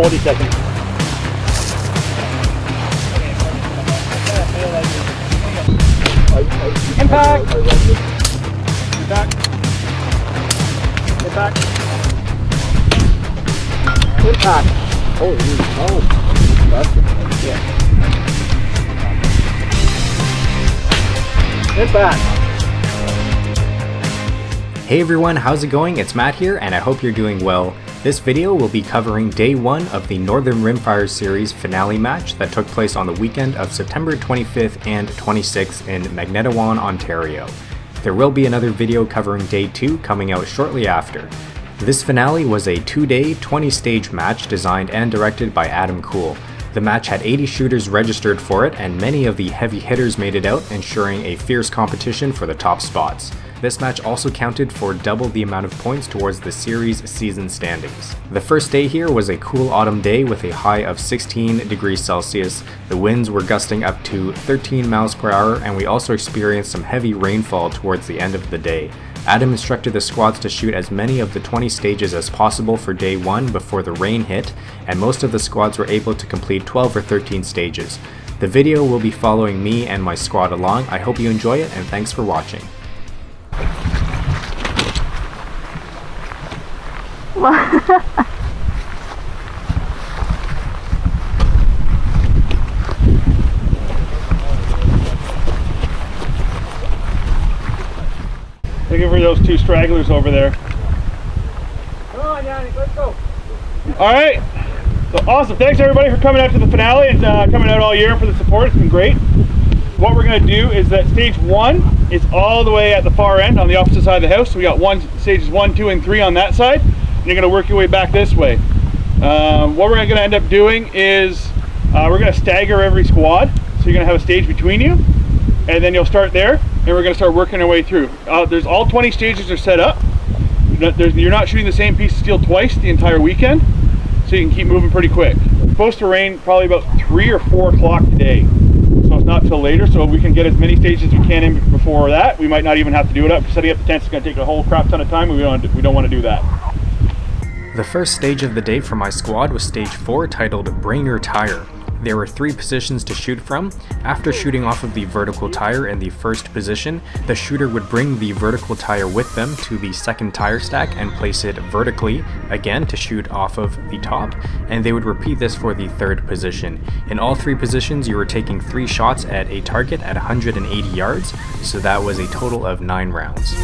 40 seconds. Impact! Get back. Get back. Impact. Oh, that's good. Yeah. Impact. Hey everyone, how's it going? It's Matt here, and I hope you're doing well. This video will be covering day 1 of the Northern Rimfire series finale match that took place on the weekend of September 25th and 26th in Magnetawan, Ontario. There will be another video covering day 2 coming out shortly after. This finale was a 2-day, 20-stage match designed and directed by Kool. The match had 80 shooters registered for it, and many of the heavy hitters made it out, ensuring a fierce competition for the top spots. This match also counted for double the amount of points towards the series season standings. The first day here was a cool autumn day with a high of 16 degrees Celsius. The winds were gusting up to 13 miles per hour, and we also experienced some heavy rainfall towards the end of the day. Adam instructed the squads to shoot as many of the 20 stages as possible for day 1 before the rain hit, and most of the squads were able to complete 12 or 13 stages. The video will be following me and my squad along. I hope you enjoy it, and thanks for watching. Looking for those 2 stragglers over there. Come on, Yannick, let's go. All right. So awesome. Thanks everybody for coming out to the finale and coming out all year for the support. It's been great. What we're going to do is that stage 1 is all the way at the far end on the opposite side of the house. So we got stages 1, 2, and 3 on that side. And you're going to work your way back this way. What we're going to end up doing is we're going to stagger every squad. So you're going to have a stage between you, and then you'll start there, and we're going to start working our way through. There's all 20 stages are set up. You're not shooting the same piece of steel twice the entire weekend, so you can keep moving pretty quick. It's supposed to rain probably about 3 or 4 o'clock today, so it's not till later. So we can get as many stages as we can in before that. We might not even have to do it up. Setting up the tents is going to take a whole crap ton of time. We don't want to do that. The first stage of the day for my squad was stage 4, titled Bring Your Tire. There were 3 positions to shoot from. After shooting off of the vertical tire in the first position, the shooter would bring the vertical tire with them to the second tire stack and place it vertically again to shoot off of the top, and they would repeat this for the third position. In all 3 positions, you were taking 3 shots at a target at 180 yards, so that was a total of 9 rounds.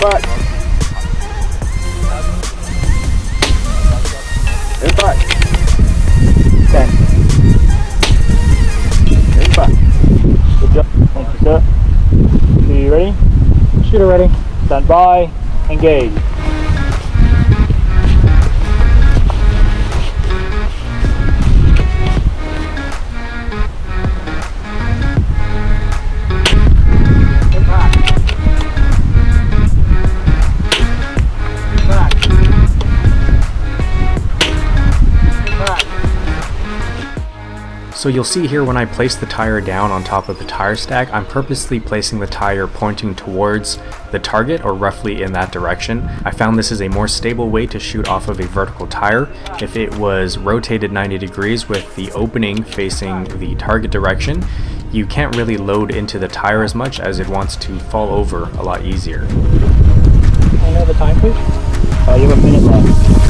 Impact. Impact. 10. Impact. Good job. Thank you, sir. Are you ready? Shooter ready. Stand by. Engage. So you'll see here when I place the tire down on top of the tire stack, I'm purposely placing the tire pointing towards the target or roughly in that direction. I found this is a more stable way to shoot off of a vertical tire. If it was rotated 90 degrees with the opening facing the target direction, you can't really load into the tire as much as it wants to fall over a lot easier. I know the time, please. You have a minute left.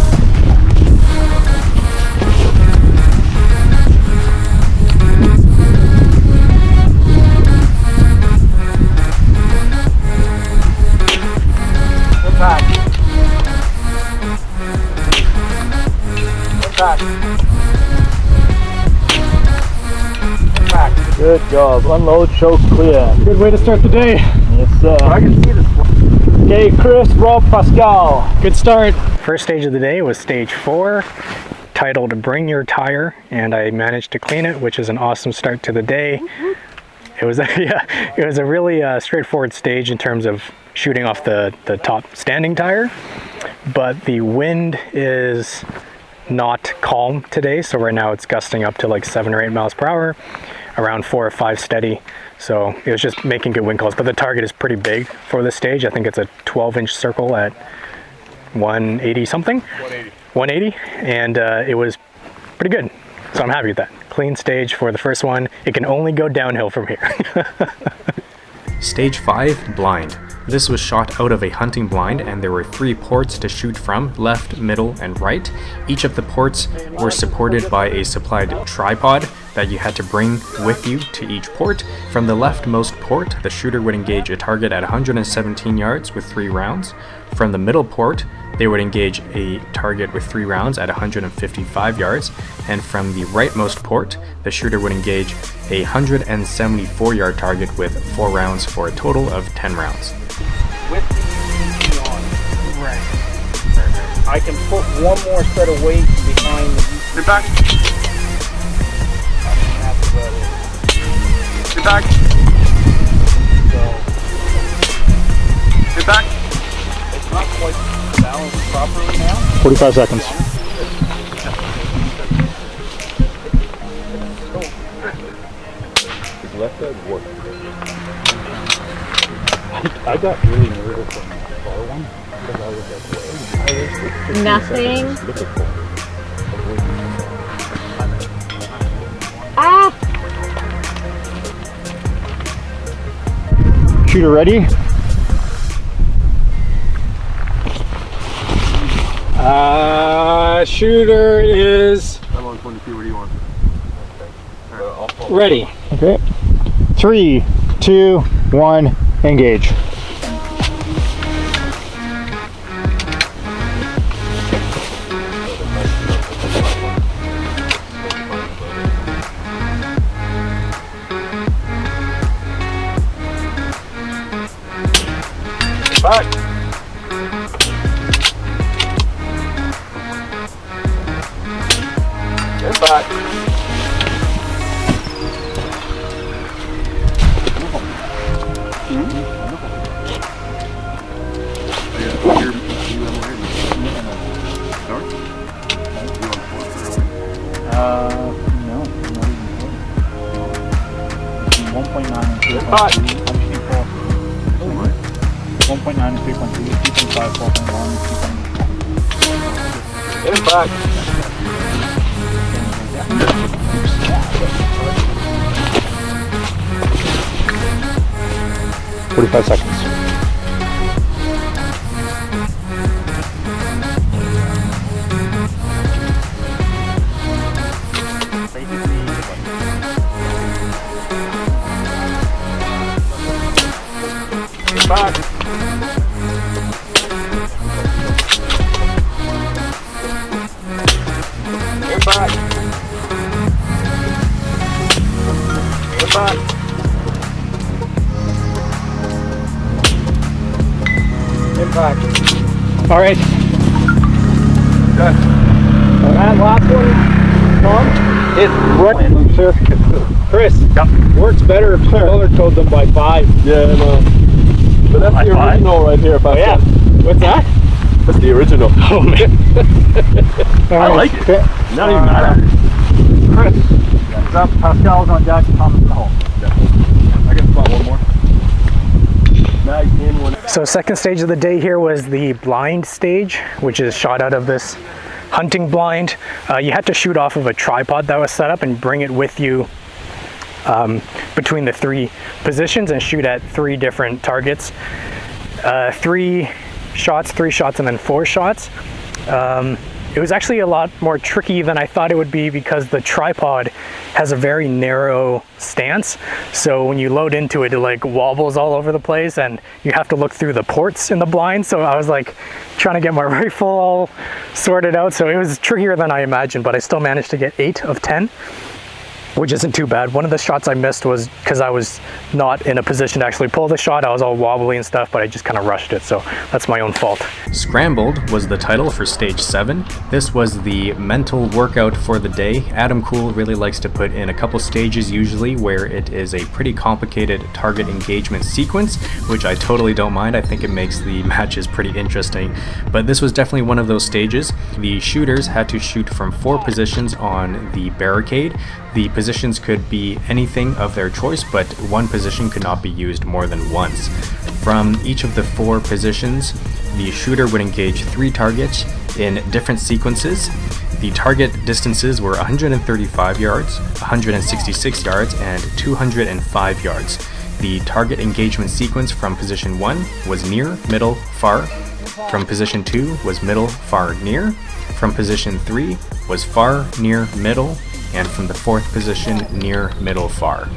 Good job. Unload, choke, clear. Good way to start the day. Yes, sir. I can see this. Okay, Chris, Rob, Pascal. Good start. First stage of the day was stage 4, titled Bring Your Tire, and I managed to clean it, which is an awesome start to the day. It was a really straightforward stage in terms of shooting off the top standing tire, but the wind is not calm today, so right now it's gusting up to like 7 or 8 miles per hour. around 4 or 5 steady. So it was just making good wind calls, but the target is pretty big for this stage. I think it's a 12-inch circle at 180 something. 180, and it was pretty good. So I'm happy with that. Clean stage for the first one. It can only go downhill from here. Stage 5, blind. This was shot out of a hunting blind, and there were 3 ports to shoot from, left, middle, and right. Each of the ports were supported by a supplied tripod that you had to bring with you to each port. From the leftmost port, the shooter would engage a target at 117 yards with 3 rounds. From the middle port, they would engage a target with 3 rounds at 155 yards, and from the rightmost port, the shooter would engage a 174-yard target with 4 rounds for a total of 10 rounds. With the UC on. Right. I can put one more set of weight behind the UC. Get back. That's about it. Get back. So, Get back. it's not quite balanced properly now. 45 seconds. His left leg worked. I got really nervous on that far one because I was like, Nothing. look at Kool. Ah! Shooter ready? Shooter is I'm on 22, what do you want? ready. Okay. 3, 2, 1, engage. Back. Get back. No, not even close. 1.9 and 3.2. Back. 1.9 and 3.2, 2.5, 4.1, 2.2. Get back. "45 seconds. Get back. Get back. Get back. Get back. All right. Good. That last one, Tom, is right. Sure. Chris, works better if you color code them by 5. Yeah, no. But that's the original right here. If I Yeah. said. What's that? That's the original. Oh, man. I like it. Not even mad at it. Chris, drop Pascal's on deck, Thomas in the hole. I can spot one more. Mag in one. So second stage of the day here was the blind stage, which is shot out of this hunting blind. You had to shoot off of a tripod that was set up and bring it with you between the 3 positions and shoot at 3 different targets. 3 shots, and then 4 shots. It was actually a lot more tricky than I thought it would be because the tripod has a very narrow stance. So when you load into it, it like wobbles all over the place and you have to look through the ports in the blind. So I was like trying to get my rifle all sorted out. So it was trickier than I imagined, but I still managed to get 8 of 10. Which isn't too bad. One of the shots I missed was because I was not in a position to actually pull the shot. I was all wobbly and stuff, but I just kind of rushed it, so that's my own fault. Scrambled was the title for Stage 7. This was the mental workout for the day. Adam Kool really likes to put in a couple stages usually where it is a pretty complicated target engagement sequence, which I totally don't mind. I think it makes the matches pretty interesting. But this was definitely one of those stages. The shooters had to shoot from 4 positions on the barricade. The Positions could be anything of their choice, but one position could not be used more than once. From each of the 4 positions, the shooter would engage 3 targets in different sequences. The target distances were 135 yards, 166 yards, and 205 yards. The target engagement sequence from position 1 was near, middle, far. From position 2 was middle, far, near. From position 3 was far, near, middle. And from the 4th position, near, middle, far.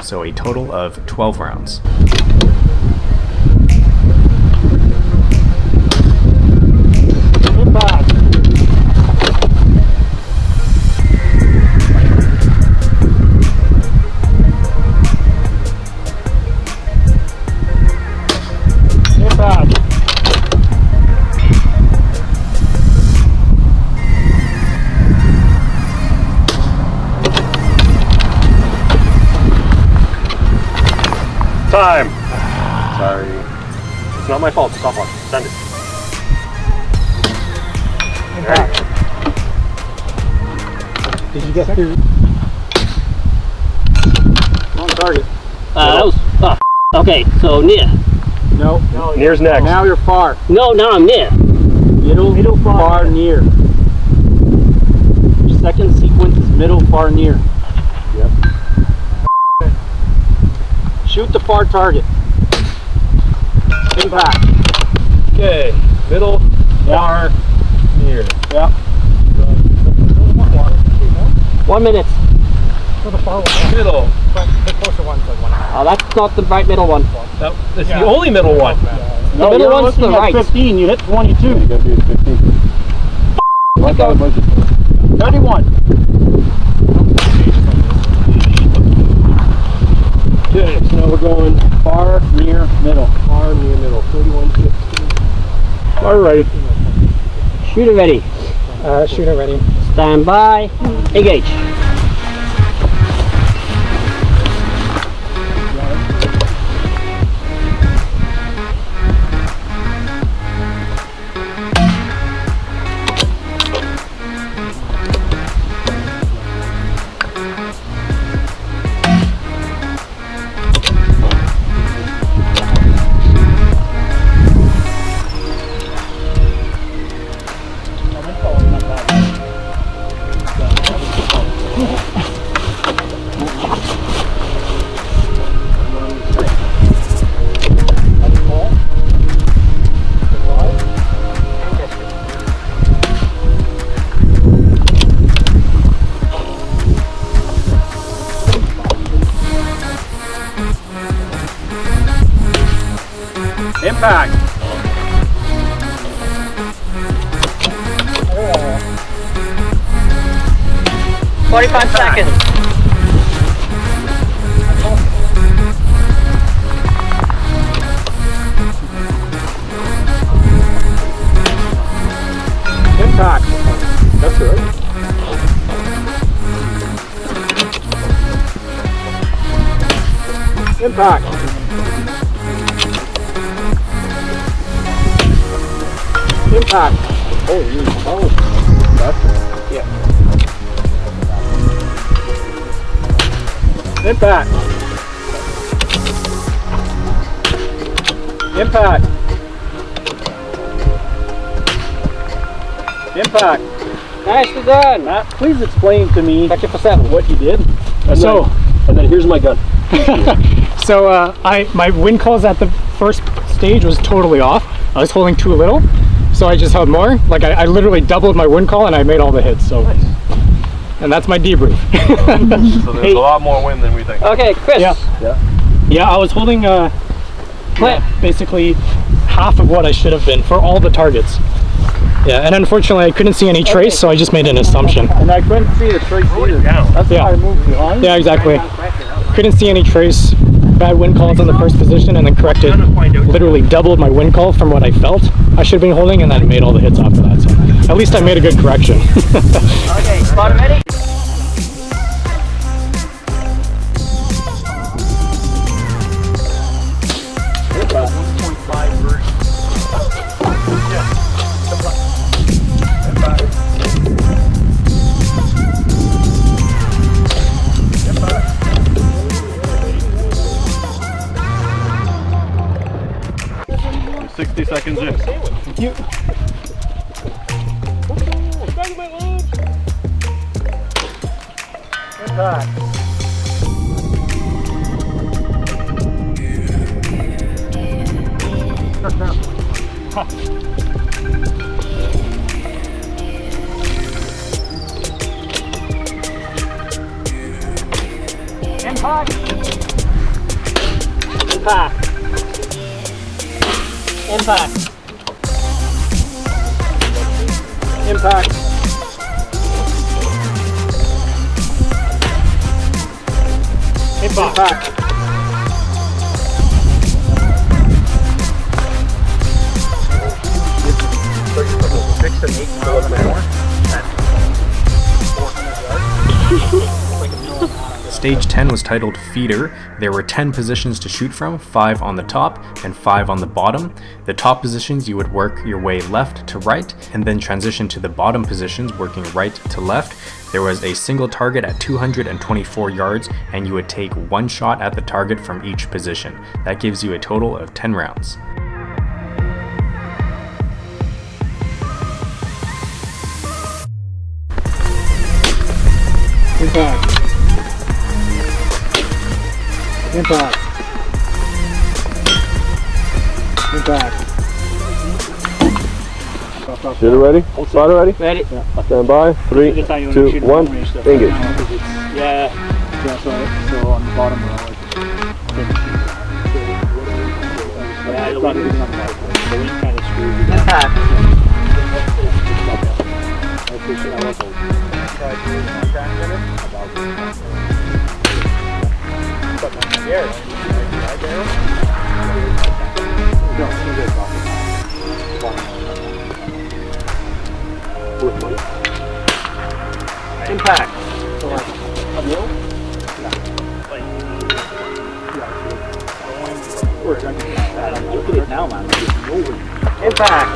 So a total of 12 rounds. Time. Sorry. It's not my fault. Stop on. Send it. There you go. Did you get through? Wrong target. That was, okay, so near. No. Near's next. Now you're far. No, now I'm near. Middle, far, near. Your second sequence is middle, far, near. Yep. Shoot the far target. Impact. Okay. Middle, far, near. Yep. 1 minute. Middle. The closer one's like 1 hour. Oh, that's not the right middle one. That's the only middle one. The middle one's to the right. 15, you hit 22. You gotta be at 15. 31. Okay, so now we're going Far, near, middle. far, near, middle. 31, 15. Far right. Shooter ready. Shooter ready. Stand by. Engage. Impact. 45 seconds. Impact. That's right. Impact. Impact. Oh, that's right. Yeah. Impact. Impact. Impact. Nicely done. Matt, please explain to me Catch it for 7. what you did. And then here's my gun. So my wind calls at the first stage was totally off. I was holding too little, so I just held more. Like I literally doubled my wind call and I made all the hits. So, nice. And that's my debrief. So there's a lot more wind than we think. Okay, Chris. Yeah, I was holding basically half of what I should have been for all the targets. Yeah, and unfortunately I couldn't see any trace, so I just made an assumption. And I couldn't see the trace either. That's why I moved behind. Yeah, exactly. Couldn't see any trace. Bad wind calls in the first position, and then corrected. Literally doubled my wind call from what I felt I should have been holding, and then made all the hits after that. So at least I made a good correction. Okay, spot ready. seconds in. Thank you. Impact. Impact. Impact. Impact. Impact. 6 and 8 miles an hour. Stage 10 was titled Feeder. There were 10 positions to shoot from, 5 on the top and 5 on the bottom. The top positions you would work your way left to right and then transition to the bottom positions working right to left. There was a single target at 224 yards and you would take 1 shot at the target from each position. That gives you a total of 10 rounds. Impact. Impact. Impact. Shooter ready? Spotter ready? Ready? Stand by. 3, 2, 1. Engage. Yeah. So on the bottom row. Yeah, you'll be on the bottom. The wind kind of screws you. Impact. I appreciate it. Impact. So like a mil? No. Look at it now, man. Impact.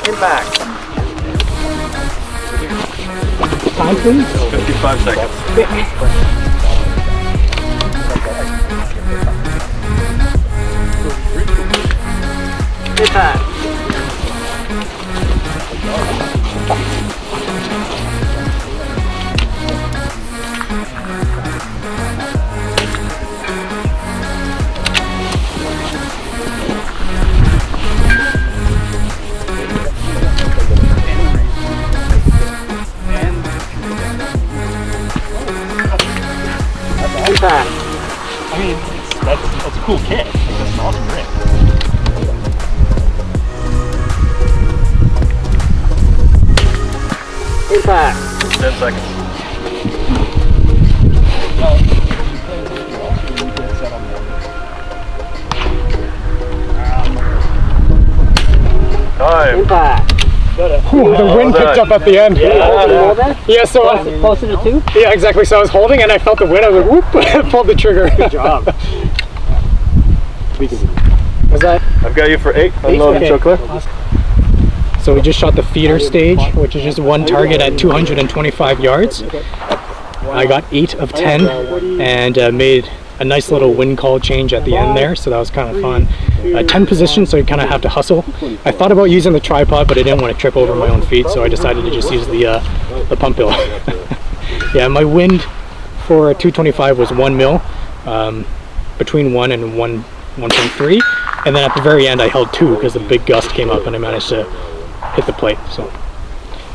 Impact. Time please? 55 seconds. Impact. Impact. I mean, that's a cool kit. Like, that's an awesome rig. Impact. 10 seconds. Time. Impact. Ooh, the wind picked up at the end. Yeah, so Closer to 2? yeah, exactly. So I was holding and I felt the wind. I was like, whoop! I pulled the trigger. Good job. Was that? I've got you for 8. Unload and show clear. So we just shot the feeder stage, which is just 1 target at 225 yards. I got 8 of 10 and made a nice little wind call change at the end there, so that was kind of fun. 10 positions, so you kind of have to hustle. I thought about using the tripod, but I didn't want to trip over my own feet, so I decided to just use the pump bill. Yeah, my wind for 225 was 1 mil, between 1 and 1.3, and then at the very end I held 2 because the big gust came up and I managed to hit the plate. So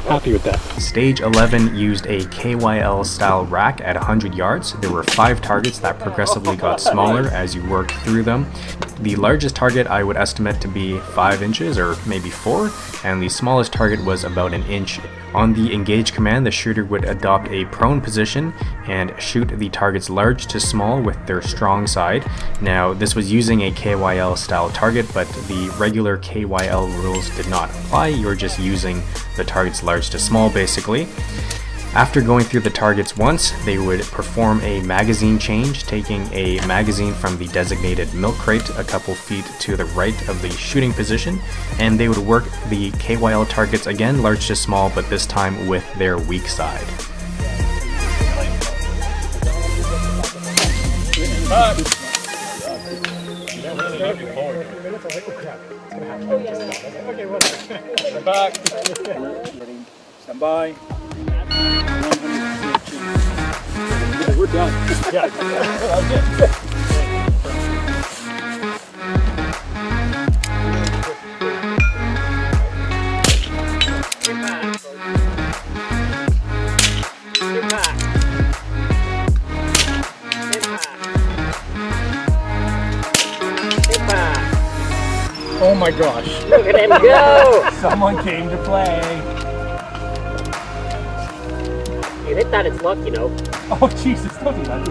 happy with that. Stage 11 used a KYL style rack at 100 yards. There were 5 targets that progressively got smaller as you worked through them. The largest target I would estimate to be 5 inches or maybe 4, and the smallest target was about 1 inch. On the engage command, the shooter would adopt a prone position and shoot the targets large to small with their strong side. Now, this was using a KYL style target, but the regular KYL rules did not apply. You're just using the targets large to small basically. After going through the targets once, they would perform a magazine change, taking a magazine from the designated milk crate a couple feet to the right of the shooting position, and they would work the KYL targets again large to small, but this time with their weak side. Back. Back. Stand by. We're done. Yeah. Oh my gosh. Look at him go! Someone came to play. You hit that, it's luck, you know. Oh Jesus! Don't do that.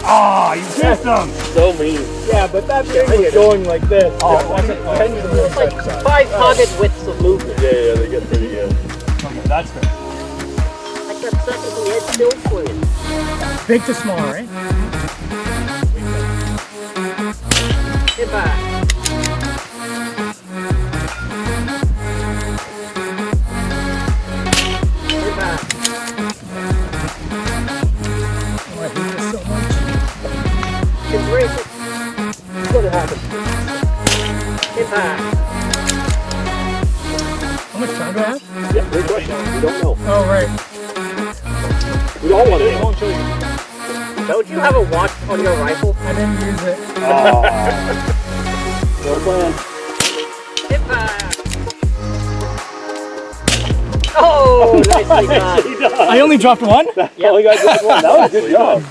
Oh, you missed him. So mean. Yeah, but that thing was going like this. Oh, It's like 5 pocket widths of movement. Yeah, they get pretty good. okay, that's fair. I kept second from the edge still swinging. Big to small, right? Hit back. Hit back. Oh, I hate this so much. Embrace it. It's gonna happen. Hit back. How much time do I have? Yeah, great question. We don't know. Oh, right. We all want to know. Don't you have a watch on your rifle? I didn't use it. No plan. Hit back. Oh, nicely done. I only dropped one? Only got just one. That was a good job.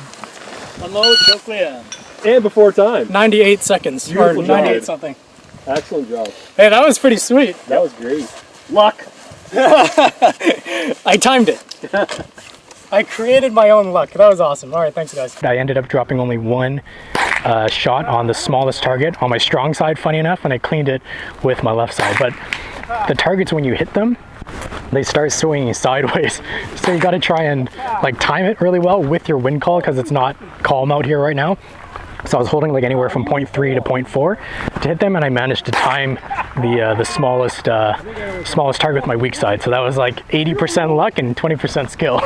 Unload, so clear. And before time. 98 seconds. Beautiful or 98 job. something. Excellent job. Hey, that was pretty sweet. That was great. Luck. I timed it. I created my own luck. That was awesome. All right, thanks guys. I ended up dropping only one shot on the smallest target on my strong side, funny enough, and I cleaned it with my left side. But the targets, when you hit them, they start swinging sideways. So you got to try and like time it really well with your wind call, because it's not calm out here right now. So I was holding like anywhere from 0.3 to 0.4 to hit them, and I managed to time the smallest target with my weak side. So that was like 80% luck and 20% skill.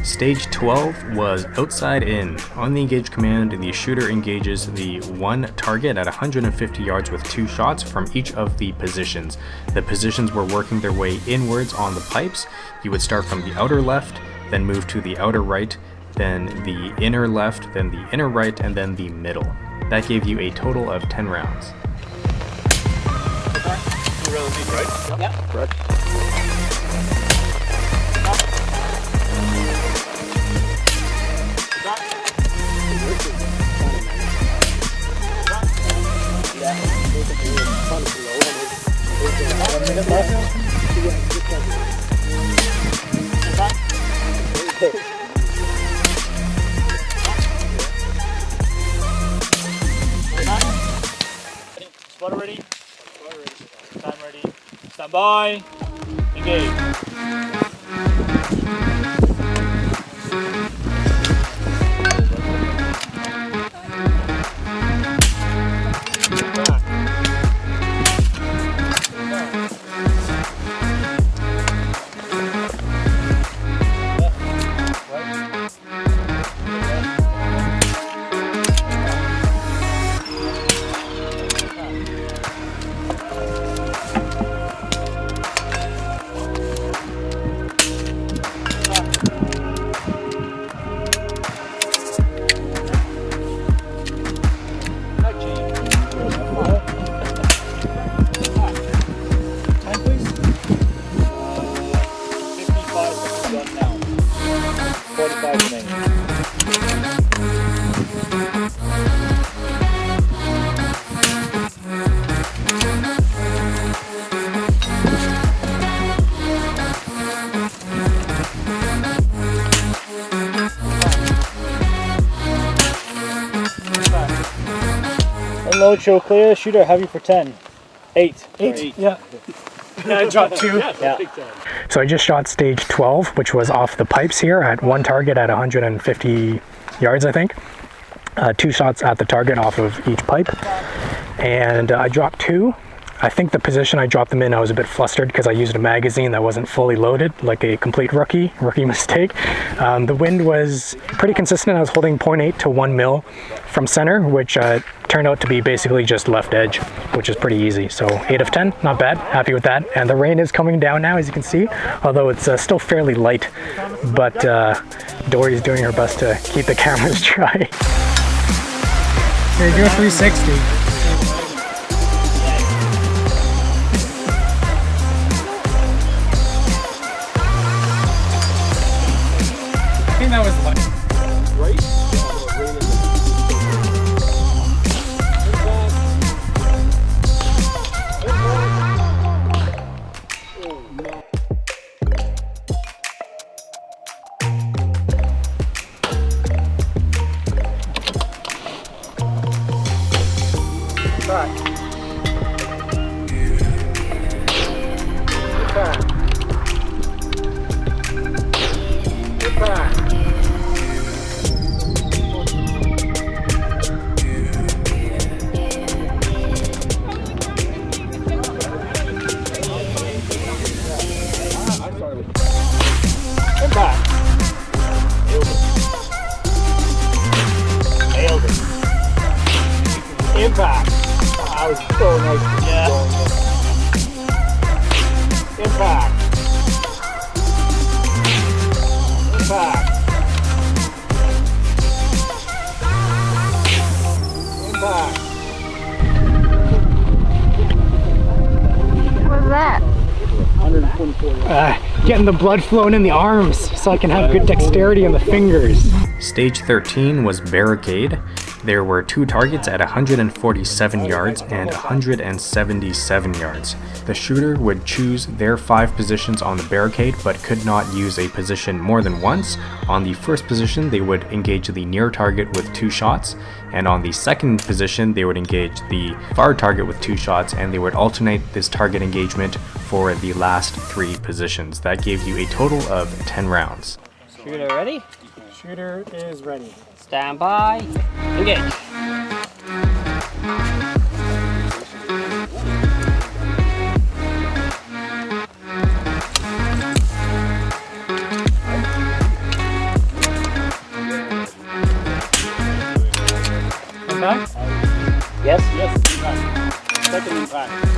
Stage 12 was outside in. On the engage command, the shooter engages the one target at 150 yards with 2 shots from each of the positions. The positions were working their way inwards on the pipes. You would start from the outer left, then move to the outer right, then the inner left, then the inner right, and then the middle. That gave you a total of 10 rounds. 2 rounds each, right? Yeah. Correct. Spotter ready. Time ready. Stand by. Engage. Unload, show clear, shooter heavy for 10. 8. 8. Yeah. I dropped 2. Yeah. So I just shot stage 12, which was off the pipes here at one target at 150 yards, I think. 2 shots at the target off of each pipe. And I dropped 2. I think the position I dropped them in, I was a bit flustered because I used a magazine that wasn't fully loaded, like a complete rookie mistake. The wind was pretty consistent. I was holding 0.8 to 1 mil from center, which turned out to be basically just left edge, which is pretty easy. So 8 of 10, not bad, happy with that. And the rain is coming down now, as you can see, although it's still fairly light, but Dory's doing her best to keep the cameras dry. Here, do a 360. I think that was light. Impact. I was so nice. Yeah. Impact. Impact. Impact. What's that? 124. Getting the blood flowing in the arms so I can have good dexterity in the fingers. Stage 13 was Barricade. There were 2 targets at 147 yards and 177 yards. The shooter would choose their 5 positions on the barricade but could not use a position more than once. On the first position, they would engage the near target with 2 shots, and on the second position, they would engage the far target with 2 shots, and they would alternate this target engagement for the last 3 positions. That gave you a total of 10 rounds. Shooter ready? Shooter is ready. Stand by. Engage. Impact? Yes? Yes, impact. Second impact.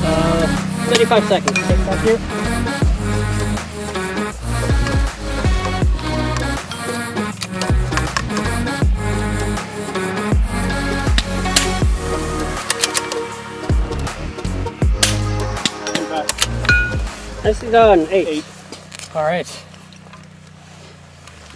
Uh, 35 seconds. Thank you. Nicely done. 8. All right.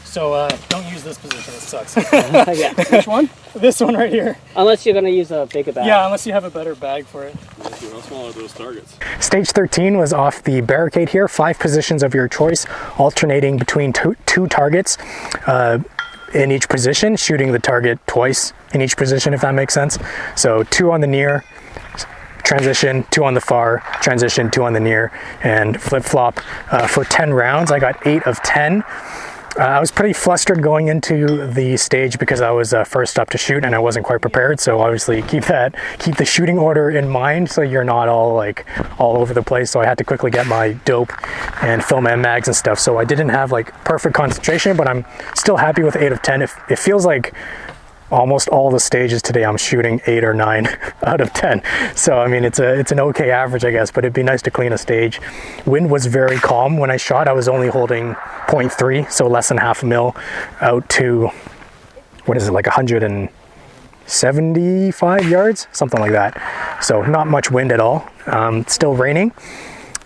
So don't use this position, it sucks. Yeah. Which one? This one right here. Unless you're going to use a bigger bag. Yeah, unless you have a better bag for it. How small are those targets? Stage 13 was off the barricade here. 5 positions of your choice, alternating between two targets in each position, shooting the target twice in each position, if that makes sense. So 2 on the near, transition, 2 on the far, transition, 2 on the near, and flip-flop for 10 rounds. I got 8 of 10. I was pretty flustered going into the stage because I was first up to shoot and I wasn't quite prepared. So obviously keep the shooting order in mind so you're not all over the place. So I had to quickly get my dope and film and mags and stuff. So I didn't have like perfect concentration, but I'm still happy with 8 of 10. It feels like almost all the stages today I'm shooting 8 or 9 out of 10. So I mean, it's an okay average, I guess, but it'd be nice to clean a stage. Wind was very calm when I shot. I was only holding 0.3, so less than half a mil out to, what is it, like 175 yards, something like that. So not much wind at all. Still raining,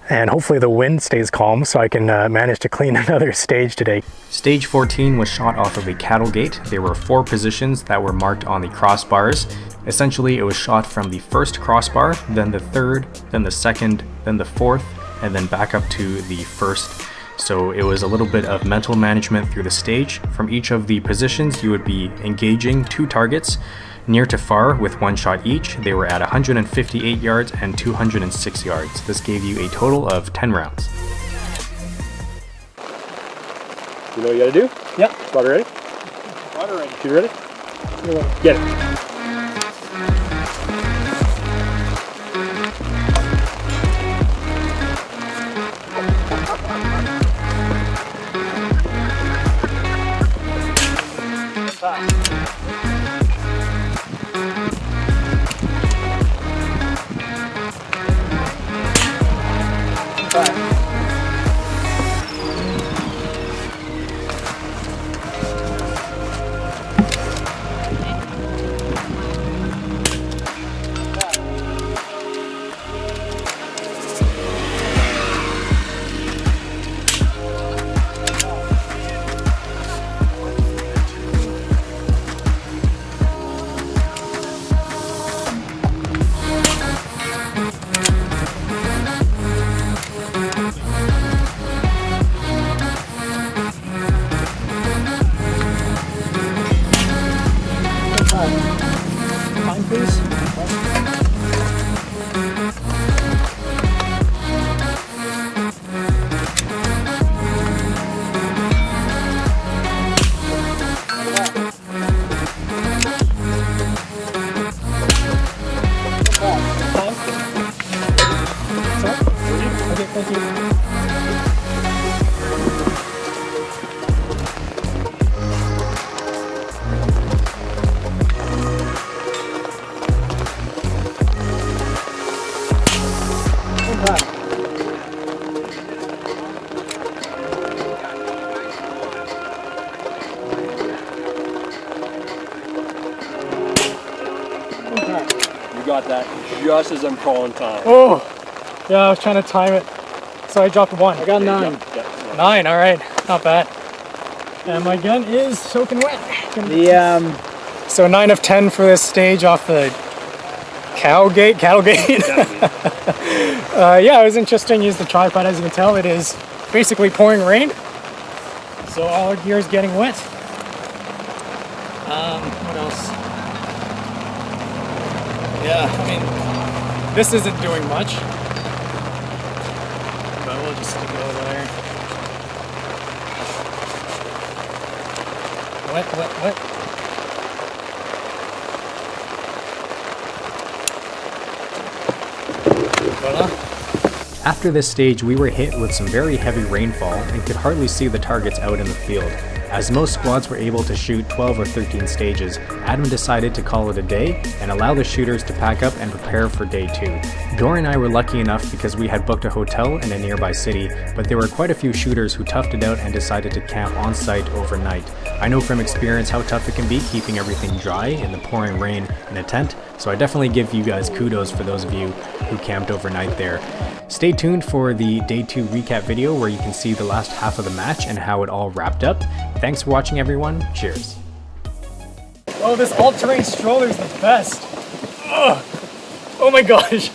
and hopefully the wind stays calm so I can manage to clean another stage today. Stage 14 was shot off of a cattle gate. There were 4 positions that were marked on the crossbars. Essentially, it was shot from the first crossbar, then the third, then the second, then the fourth, and then back up to the first. So it was a little bit of mental management through the stage. From each of the positions, you would be engaging 2 targets, near to far with 1 shot each. They were at 158 yards and 206 yards. This gave you a total of 10 rounds. You know what you gotta do? Yep. Spotter ready? Water ready. Shoot ready? Get it. Time, please. Okay, thank you. You got that just as I'm calling time. Oh, yeah, I was trying to time it. So I dropped 1. I got 9. Yeah. 9, all right, not bad. And my gun is soaking wet. So 9 of 10 for this stage off the cattle gate. Yeah, it was interesting. Use the tripod. As you can tell, it is basically pouring rain. So all our gear is getting wet. What else? Yeah, I mean, this isn't doing much. But we'll just stick it over there. Wet. After this stage, we were hit with some very heavy rainfall and could hardly see the targets out in the field. As most squads were able to shoot 12 or 13 stages, Adam decided to call it a day and allow the shooters to pack up and prepare for day 2. Dory and I were lucky enough because we had booked a hotel in a nearby city, but there were quite a few shooters who toughed it out and decided to camp on site overnight. I know from experience how tough it can be keeping everything dry in the pouring rain in a tent, so I definitely give you guys kudos for those of you who camped overnight there. Stay tuned for the day 2 recap video where you can see the last half of the match and how it all wrapped up. Thanks for watching, everyone. Cheers. Oh, this all-terrain stroller is the best. Ugh. Oh my gosh.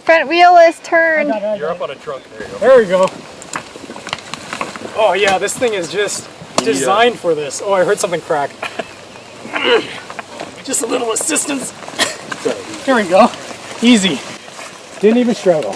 Front wheel is turned. You're up on a truck. There you go. There we go. Oh yeah, this thing is just designed for this. Oh, I heard something crack. Just a little assistance. There we go. Easy. Didn't even struggle.